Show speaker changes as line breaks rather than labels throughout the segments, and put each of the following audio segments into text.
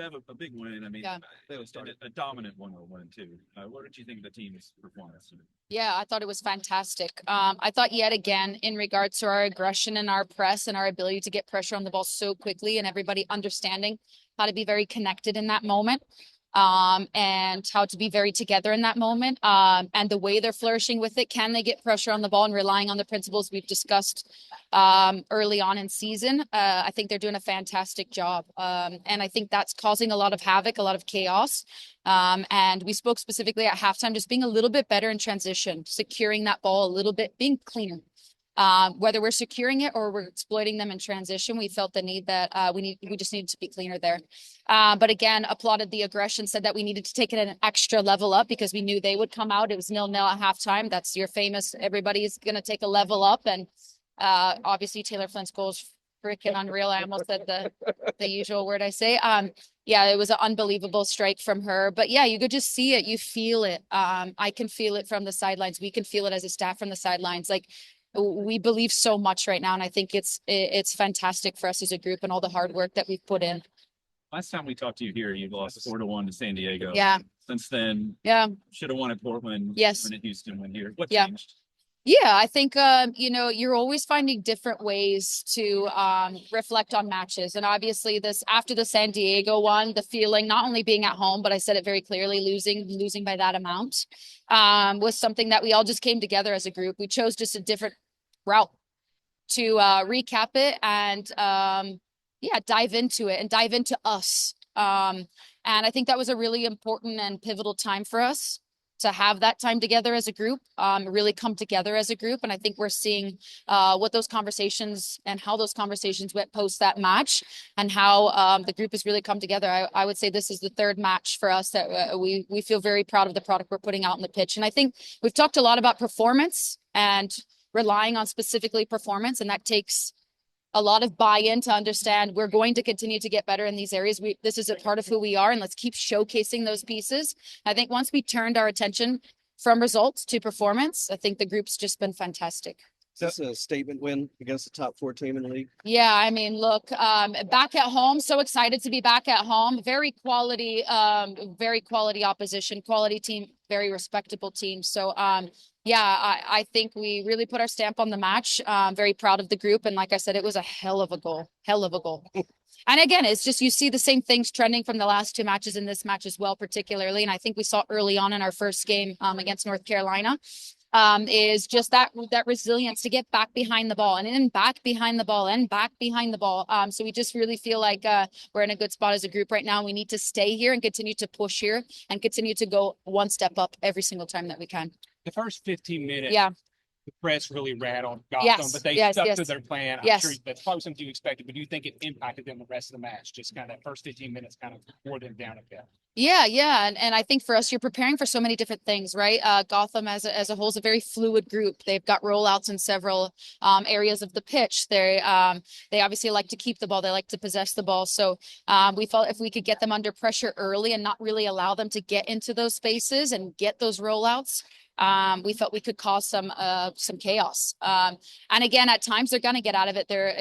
Bev, a big win. I mean,
Yeah.
they was a dominant 101 too. What did you think of the team's performance?
Yeah, I thought it was fantastic. I thought yet again, in regards to our aggression and our press and our ability to get pressure on the ball so quickly and everybody understanding how to be very connected in that moment, and how to be very together in that moment, and the way they're flourishing with it. Can they get pressure on the ball and relying on the principles we've discussed early on in season? I think they're doing a fantastic job. And I think that's causing a lot of havoc, a lot of chaos. And we spoke specifically at halftime, just being a little bit better in transition, securing that ball a little bit, being cleaner. Whether we're securing it or we're exploiting them in transition, we felt the need that we just needed to be cleaner there. But again, applauded the aggression, said that we needed to take it an extra level up because we knew they would come out. It was 0-0 at halftime. That's your famous, everybody's going to take a level up. And obviously Taylor Flint's goal is freaking unreal. I almost said the usual word I say. Yeah, it was an unbelievable strike from her. But yeah, you could just see it. You feel it. I can feel it from the sidelines. We can feel it as a staff from the sidelines. Like, we believe so much right now, and I think it's fantastic for us as a group and all the hard work that we've put in.
Last time we talked to you here, you lost 4-1 to San Diego.
Yeah.
Since then,
yeah,
should have won at Portland.
Yes.
Win at Houston. Win here. What
Yeah.
changed?
Yeah, I think you're always finding different ways to reflect on matches. And obviously this after the San Diego one, the feeling not only being at home, but I said it very clearly, losing by that amount, was something that we all just came together as a group. We chose just a different route to recap it and dive into it and dive into us. And I think that was a really important and pivotal time for us to have that time together as a group, really come together as a group. And I think we're seeing what those conversations and how those conversations went post that match and how the group has really come together. I would say this is the third match for us that we feel very proud of the product we're putting out on the pitch. And I think we've talked a lot about performance and relying on specifically performance, and that takes a lot of buy-in to understand we're going to continue to get better in these areas. This is a part of who we are, and let's keep showcasing those pieces. I think once we turned our attention from results to performance, I think the group's just been fantastic.
Is this a statement win against the top 4 team in the league?
Yeah, I mean, look, back at home, so excited to be back at home. Very quality opposition, quality team, very respectable team. So, I think we really put our stamp on the match. Very proud of the group. And like I said, it was a hell of a goal. And again, it's just, you see the same things trending from the last 2 matches in this match as well, particularly. And I think we saw early on in our first game against North Carolina, is just that resilience to get back behind the ball and then back behind the ball and back behind the ball. So we just really feel like we're in a good spot as a group right now. We need to stay here and continue to push here and continue to go one step up every single time that we can.
The first 15 minutes, the press really rattled Gotham, but they stuck to their plan. I'm sure that's probably something you expected, but do you think it impacted them the rest of the match? Just kind of that first 15 minutes kind of wore them down a bit.
Yeah. And I think for us, you're preparing for so many different things, right? Gotham as a whole is a very fluid group. They've got rollouts in several areas of the pitch. They obviously like to keep the ball. They like to possess the ball. So we felt if we could get them under pressure early and not really allow them to get into those spaces and get those rollouts, we felt we could cause some chaos. And again, at times they're going to get out of it. They're,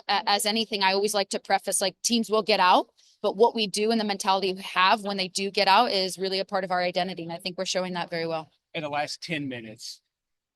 as anything, I always like to preface, like, teams will get out, but what we do and the mentality we have when they do get out is really a part of our identity. And I think we're showing that very well.
In the last 10 minutes,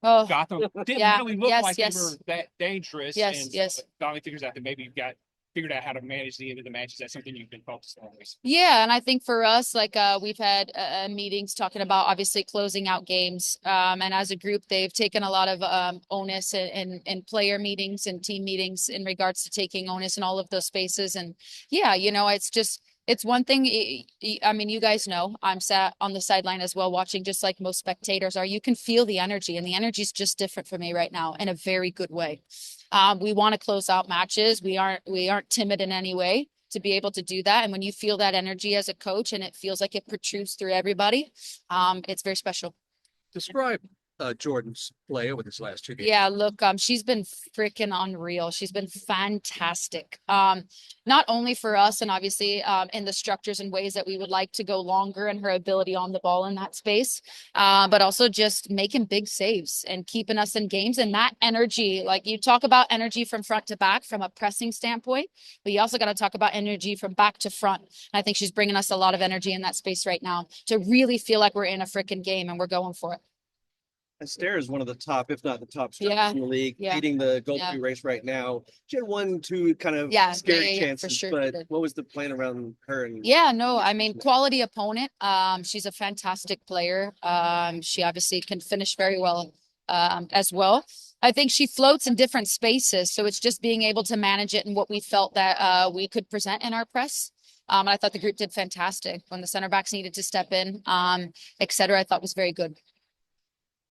Gotham didn't really look like they were that dangerous.
Yes.
Donnie figures out that maybe you've figured out how to manage the end of the match. Is that something you've been focused on recently?
Yeah, and I think for us, like we've had meetings talking about obviously closing out games, and as a group, they've taken a lot of onus in player meetings and team meetings in regards to taking onus in all of those spaces. And yeah, it's one thing. I mean, you guys know I'm sat on the sideline as well, watching, just like most spectators are. You can feel the energy, and the energy is just different for me right now in a very good way. We want to close out matches. We aren't timid in any way to be able to do that. And when you feel that energy as a coach and it feels like it protrudes through everybody, it's very special.
Describe Jordan's play over this last 2 games?
Yeah, look, she's been freaking unreal. She's been fantastic. Not only for us and obviously in the structures and ways that we would like to go longer and her ability on the ball in that space, but also just making big saves and keeping us in games. And that energy, like you talk about energy from front to back from a pressing standpoint, but you also got to talk about energy from back to front. And I think she's bringing us a lot of energy in that space right now to really feel like we're in a freaking game and we're going for it.
Astaire is one of the top, if not the top strikers in the league, leading the goal race right now. She had 1-2 kind of scary chances,
for sure,
but what was the plan around her?
I mean, quality opponent. She's a fantastic player. She obviously can finish very well as well. I think she floats in different spaces, so it's just being able to manage it and what we felt that we could present in our press. I thought the group did fantastic when the center backs needed to step in, et cetera. I thought was very good.